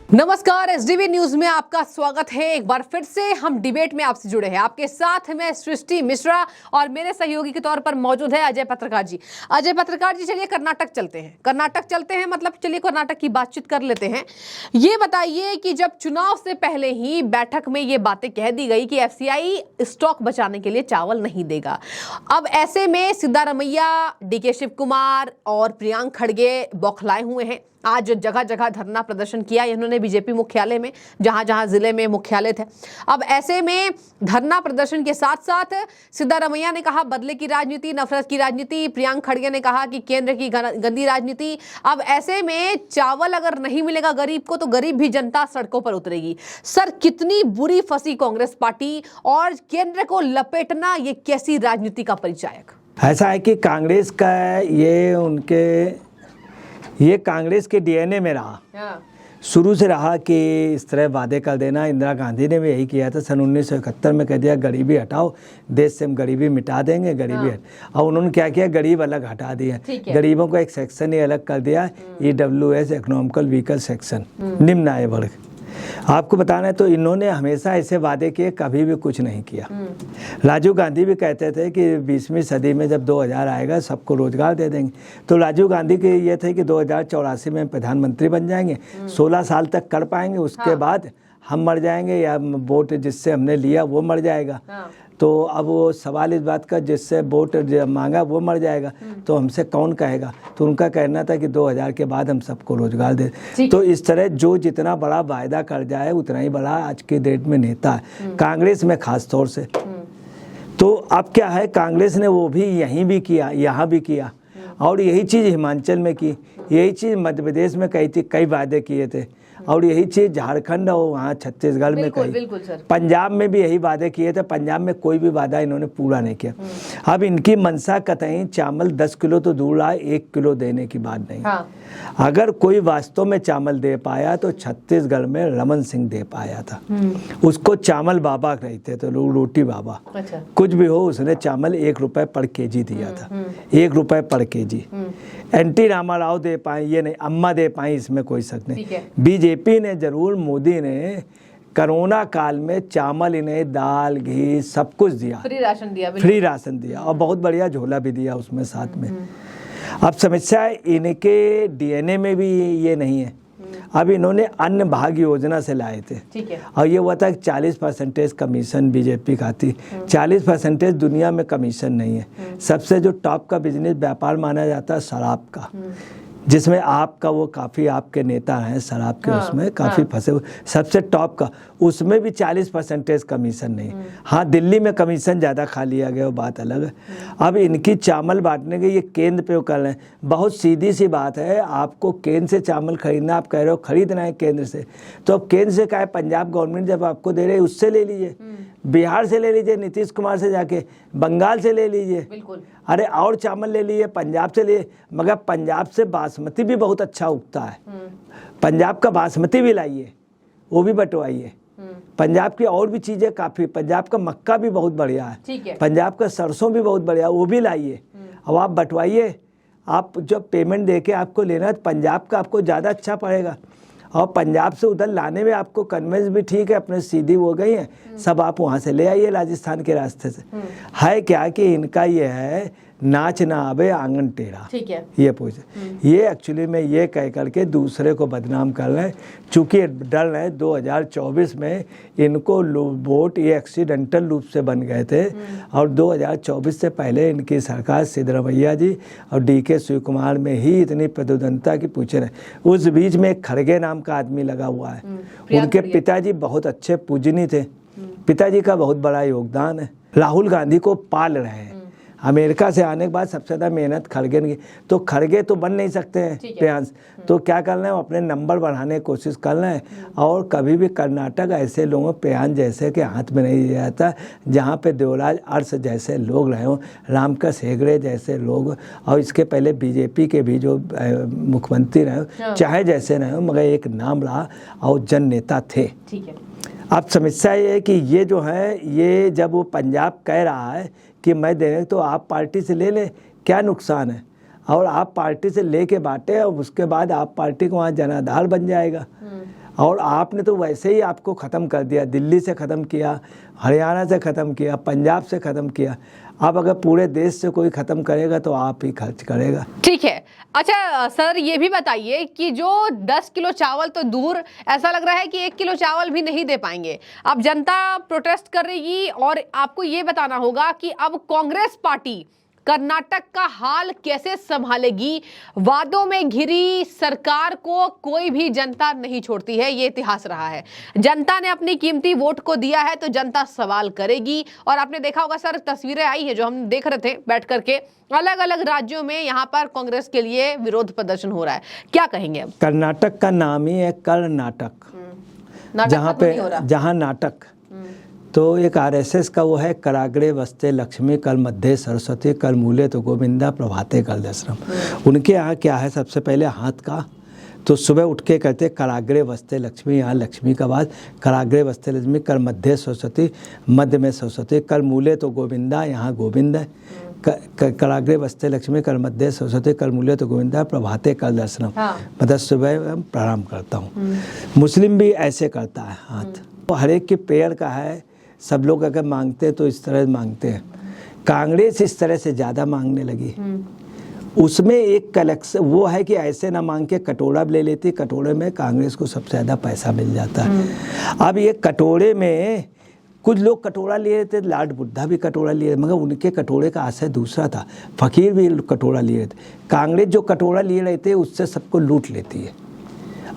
नमस्कार, SDV news में आपका स्वागत है। एक बार फिर से हम डिबेट में आपसे जुड़े हैं। आपके साथ मैं सृष्टि मिश्रा और मेरे सहयोगी के तौर पर मौजूद है अजय पत्रकार जी। अजय पत्रकार जी, चलिए कर्नाटक चलते हैं। मतलब चलिए कर्नाटक की बातचीत कर लेते हैं। ये बताइए कि जब चुनाव से पहले ही बैठक में ये बातें कह दी गई कि एफसीआई स्टॉक बचाने के लिए चावल नहीं देगा, अब ऐसे में सिद्धारमैया, डीके शिव कुमार और प्रियांक खड़गे बौखलाए हुए हैं। आज जगह जगह धरना प्रदर्शन किया इन्होंने बीजेपी मुख्यालय में, जहां जहां जिले में मुख्यालय थे। अब ऐसे में धरना प्रदर्शन के साथ साथ सिद्धारमैया ने कहा बदले की राजनीति, नफरत की राजनीति। प्रियांक खड़गे ने कहा कि केंद्र की गंदी राजनीति। अब ऐसे में चावल अगर नहीं मिलेगा गरीब को तो गरीब भी जनता सड़कों पर उतरेगी। सर, कितनी बुरी फंसी कांग्रेस पार्टी और केंद्र को लपेटना, ये कैसी राजनीति का परिचायक? ऐसा है कि कांग्रेस का ये कांग्रेस के डीएनए में रहा, शुरू से रहा कि इस तरह वादे कर देना। इंदिरा गांधी ने भी यही किया था, सन 1971 में कह दिया गरीबी हटाओ, देश से हम गरीबी मिटा देंगे, गरीबी और उन्होंने क्या किया, गरीब अलग हटा दिया। गरीबों को एक सेक्शन ही अलग कर दिया, EWS, इकोनॉमिकल वीकर सेक्शन, निम्न आय वर्ग। आपको बताना है तो इन्होंने हमेशा ऐसे वादे किए, कभी भी कुछ नहीं किया। राजीव गांधी भी कहते थे कि 20वीं सदी में जब 2000 आएगा सबको रोजगार दे देंगे। तो राजीव गांधी के ये थे कि 2084 में प्रधानमंत्री बन जाएंगे, 16 साल तक कर पाएंगे, उसके बाद हम मर जाएंगे या वोट जिससे हमने लिया वो मर जाएगा। तो अब वो सवाल इस बात का, जिससे वोट मांगा वो मर जाएगा तो हमसे कौन कहेगा। तो उनका कहना था कि 2000 के बाद हम सबको रोजगार दे। तो इस तरह जो जितना बड़ा वायदा कर जाए उतना ही बड़ा आज के डेट में नेता है, कांग्रेस में खास तौर से। तो अब क्या है, कांग्रेस ने वो भी यहीं भी किया, यहाँ भी किया, और यही चीज़ हिमाचल में की, यही चीज़ मध्य प्रदेश में कई वादे किए थे, और यही चीज़ झारखंड और वहाँ छत्तीसगढ़ में कही। पंजाब में भी यही वादे किए थे, पंजाब में कोई भी वादा इन्होंने पूरा नहीं किया। अब इनकी मनसा कतई चावल 10 किलो तो दूर रहा, 1 किलो देने की बात नहीं। अगर कोई वास्तव में चावल दे पाया तो छत्तीसगढ़ में रमन सिंह दे पाया था। उसको चावल बाबा कहते थे लोग, रोटी बाबा। कुछ भी हो, उसने चावल 1 रुपए पर केजी दिया था, 1 रुपए पर केजी। एनटी रामाराव दे पाए, ये नहीं, अम्मा दे पाई, इसमें कोई शक नहीं। बीजेपी ने जरूर, मोदी ने कोरोना काल में चावल इन्हें दाल घी सब कुछ दिया, फ्री राशन दिया और बहुत बढ़िया झोला भी दिया उसमें साथ में। अब समस्या इनके डीएनए में भी ये नहीं है। अब इन्होंने अन्न भाग्य योजना से लाए थे, और ये हुआ था 40% कमीशन बीजेपी खाती। 40% दुनिया में कमीशन नहीं है। सबसे जो टॉप का बिजनेस व्यापार माना जाता है शराब का, जिसमें आपका वो काफ़ी आपके नेता हैं शराब के, उसमें काफ़ी फंसे हुए, सबसे टॉप का, उसमें भी 40% कमीशन नहीं। हाँ, दिल्ली में कमीशन ज़्यादा खा लिया गया, वो बात अलग है। अब इनकी चावल बांटने के ये केंद्र पे कर रहे हैं। बहुत सीधी सी बात है, आपको केंद्र से चावल खरीदना, आप कह रहे हो खरीदना है केंद्र से, तो अब केंद्र से क्या है, पंजाब गवर्नमेंट जब आपको दे रही है उससे ले लीजिए, बिहार से ले लीजिए, नीतीश कुमार से जाके, बंगाल से ले लीजिए, अरे और चावल ले लीजिए, पंजाब से ले, मगर पंजाब से बासमती भी बहुत अच्छा उगता है, पंजाब का बासमती भी लाइए, वो भी बंटवाइए। पंजाब की और भी चीज़ें काफ़ी, पंजाब का मक्का भी बहुत बढ़िया है, पंजाब का सरसों भी बहुत बढ़िया, वो भी लाइए। अब आप बंटवाइए, आप जब पेमेंट दे के आपको लेना है पंजाब का आपको ज़्यादा अच्छा पड़ेगा, और पंजाब से उधर लाने में आपको कन्वेंस भी ठीक है, अपने सीधी हो गई है, सब आप वहाँ से ले आइए राजस्थान के रास्ते से। है क्या कि इनका ये है, नाच ना आवे आंगन टेढ़ा, ये पूछे, ये एक्चुअली में ये कह करके दूसरे को बदनाम कर रहे हैं। चूँकि डर रहे हैं 2024 में इनको वोट ये एक्सीडेंटल रूप से बन गए थे, और 2024 से पहले इनकी सरकार सिद्धरमैया जी और डीके शिव कुमार में ही इतनी प्रतिद्वंदता की पूछे रहे। उस बीच में एक खड़गे नाम का आदमी लगा हुआ है, उनके पिताजी बहुत अच्छे पूजनी थे, पिताजी का बहुत बड़ा योगदान है। राहुल गांधी को पाल रहे हैं, अमेरिका से आने के बाद सबसे ज़्यादा मेहनत खड़गे ने की। तो खड़गे तो बन नहीं सकते हैं प्रियांश, तो क्या करना है, अपने नंबर बढ़ाने की कोशिश करना है। और कभी भी कर्नाटक ऐसे लोगों, प्रियांश जैसे के हाथ में नहीं दिया जाता, जहाँ पे देवराज अरस जैसे लोग रहे हों, रामकस हेगड़े जैसे लोग, और इसके पहले बीजेपी के भी जो मुख्यमंत्री रहे, चाहे जैसे रहे हो, मगर एक नाम रहा और जन नेता थे। अब समस्या ये है कि ये जो है, ये जब वो पंजाब कह रहा है कि मैं देने, तो आप पार्टी से ले लें, क्या नुकसान है, और आप पार्टी से ले के बांटे और उसके बाद आप पार्टी को वहाँ जनाधार बन जाएगा। और आपने तो वैसे ही आपको ख़त्म कर दिया, दिल्ली से ख़त्म किया, हरियाणा से ख़त्म किया, पंजाब से ख़त्म किया। अब अगर पूरे देश से कोई ख़त्म करेगा तो आप ही खर्च करेगा। ठीक है। अच्छा सर, ये भी बताइए कि जो 10 किलो चावल तो दूर, ऐसा लग रहा है कि 1 किलो चावल भी नहीं दे पाएंगे। अब जनता प्रोटेस्ट कर रही और आपको ये बताना होगा कि अब कांग्रेस पार्टी कर्नाटक का हाल कैसे संभालेगी। वादों में घिरी सरकार को कोई भी जनता नहीं छोड़ती है, ये इतिहास रहा है। जनता ने अपनी कीमती वोट को दिया है तो जनता सवाल करेगी। और आपने देखा होगा सर, तस्वीरें आई है जो हम देख रहे थे बैठ करके, अलग अलग राज्यों में यहाँ पर कांग्रेस के लिए विरोध प्रदर्शन हो रहा है। क्या कहेंगे अब? कर्नाटक का नाम ही है कर्नाटक, जहाँ नाटक, तो एक आरएसएस का वो है, कराग्रे वस्ते लक्ष्मी कल मध्य सरस्वती कल मूले तो गोविंदा प्रभाते कल दशरम। उनके यहाँ क्या है, सबसे पहले हाथ का, तो सुबह उठ के कहते कराग्रे वस्ते लक्ष्मी, यहाँ लक्ष्मी का बाद कराग्रे वस्ते लक्ष्मी कल मध्य सरस्वती, मध्य में सरस्वती कल मूले तो गोविंदा, यहाँ गोविंद है। कराग्रे वस्ते लक्ष्मी कल मध्य सरस्वती कल मूल्य तो गोविंदा प्रभाते कल दर्शनम। मतलब सुबह प्रणाम करता हूँ। मुस्लिम भी ऐसे करता है हाथ, तो हर एक के पेड़ का है। सब लोग अगर मांगते हैं तो इस तरह मांगते हैं। कांग्रेस इस तरह से ज़्यादा मांगने लगी। उसमें एक कलेक्शन वो है कि ऐसे ना मांग के कटोरा ले लेती, कटोरे में कांग्रेस को सबसे ज़्यादा पैसा मिल जाता है। अब ये कटोरे में कुछ लोग कटोरा लिए थे, लाड बुड्ढा भी कटोरा लिए, मगर उनके कटोरे का आशय दूसरा था। फकीर भी कटोरा लिए थे। कांग्रेस जो कटोरा लिए रहे थे उससे सबको लूट लेती है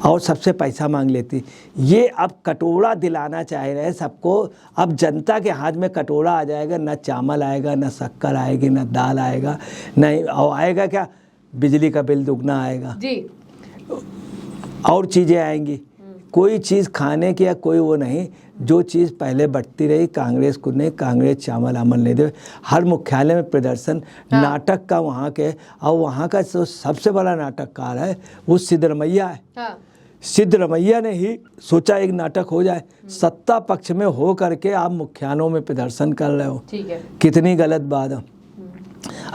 और सबसे पैसा मांग लेती। ये अब कटोरा दिलाना चाह रहे हैं सबको। अब जनता के हाथ में कटोरा आ जाएगा, ना चावल आएगा, ना शक्कर आएगी, ना दाल आएगा, नहीं और आएगा क्या, बिजली का बिल दुगना आएगा जी, और चीज़ें आएंगी। कोई चीज़ खाने की या कोई वो नहीं, जो चीज़ पहले बढ़ती रही कांग्रेस को नहीं, कांग्रेस चावल अमल नहीं दे। हर मुख्यालय में प्रदर्शन, नाटक का वहाँ के, और वहाँ का जो सबसे बड़ा नाटककार है वो सिद्धरमैया है। सिद्धरमैया ने ही सोचा एक नाटक हो जाए। सत्ता पक्ष में हो करके आप मुख्यालयों में प्रदर्शन कर रहे हो, ठीक है, कितनी गलत बात है।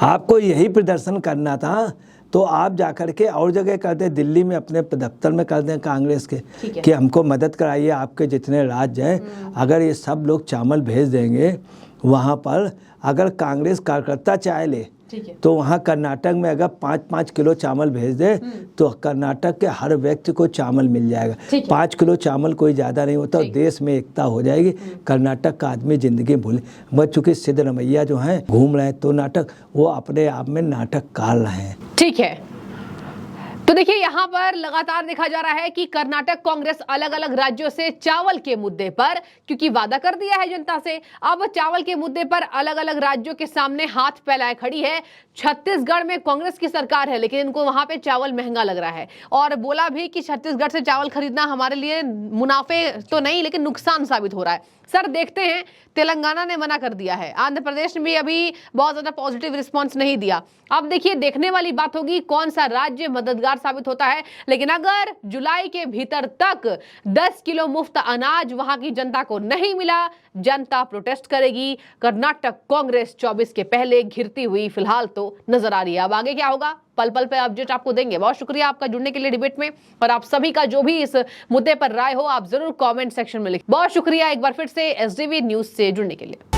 आपको यही प्रदर्शन करना था तो आप जाकर के और जगह करते, दिल्ली में अपने दफ्तर में कर दें कांग्रेस के कि हमको मदद कराइए, आपके जितने राज्य हैं अगर ये सब लोग चावल भेज देंगे वहाँ पर, अगर कांग्रेस कार्यकर्ता चाहे ले तो वहाँ कर्नाटक में अगर 5-5 किलो चावल भेज दे तो कर्नाटक के हर व्यक्ति को चावल मिल जाएगा। 5 किलो चावल कोई ज़्यादा नहीं होता और देश में एकता हो जाएगी। कर्नाटक का आदमी ज़िंदगी भूले, मगर चूँकि सिद्धरमैया जो हैं घूम रहे हैं तो नाटक, वो अपने आप में नाटककार रहे हैं। ठीक है, तो देखिए यहाँ पर लगातार देखा जा रहा है कि कर्नाटक कांग्रेस अलग अलग राज्यों से चावल के मुद्दे पर, क्योंकि वादा कर दिया है जनता से, अब चावल के मुद्दे पर अलग अलग राज्यों के सामने हाथ फैलाए खड़ी है। छत्तीसगढ़ में कांग्रेस की सरकार है लेकिन इनको वहां पे चावल महंगा लग रहा है और बोला भी कि छत्तीसगढ़ से चावल खरीदना हमारे लिए मुनाफे तो नहीं लेकिन नुकसान साबित हो रहा है। सर देखते हैं, तेलंगाना ने मना कर दिया है, आंध्र प्रदेश में भी अभी बहुत ज्यादा पॉजिटिव रिस्पांस नहीं दिया। अब देखिए देखने वाली बात होगी कौन सा राज्य मददगार साबित होता है। लेकिन अगर जुलाई के भीतर तक 10 किलो मुफ्त अनाज वहां की जनता को नहीं मिला, जनता प्रोटेस्ट करेगी। कर्नाटक कांग्रेस 24 के पहले घिरती हुई फिलहाल तो नजर आ रही है। अब आगे क्या होगा पल पल पे अपडेट आपको देंगे। बहुत शुक्रिया आपका जुड़ने के लिए डिबेट में, और आप सभी का जो भी इस मुद्दे पर राय हो आप जरूर कमेंट सेक्शन में लिखें। बहुत शुक्रिया एक बार फिर से एसडीवी न्यूज से जुड़ने के लिए।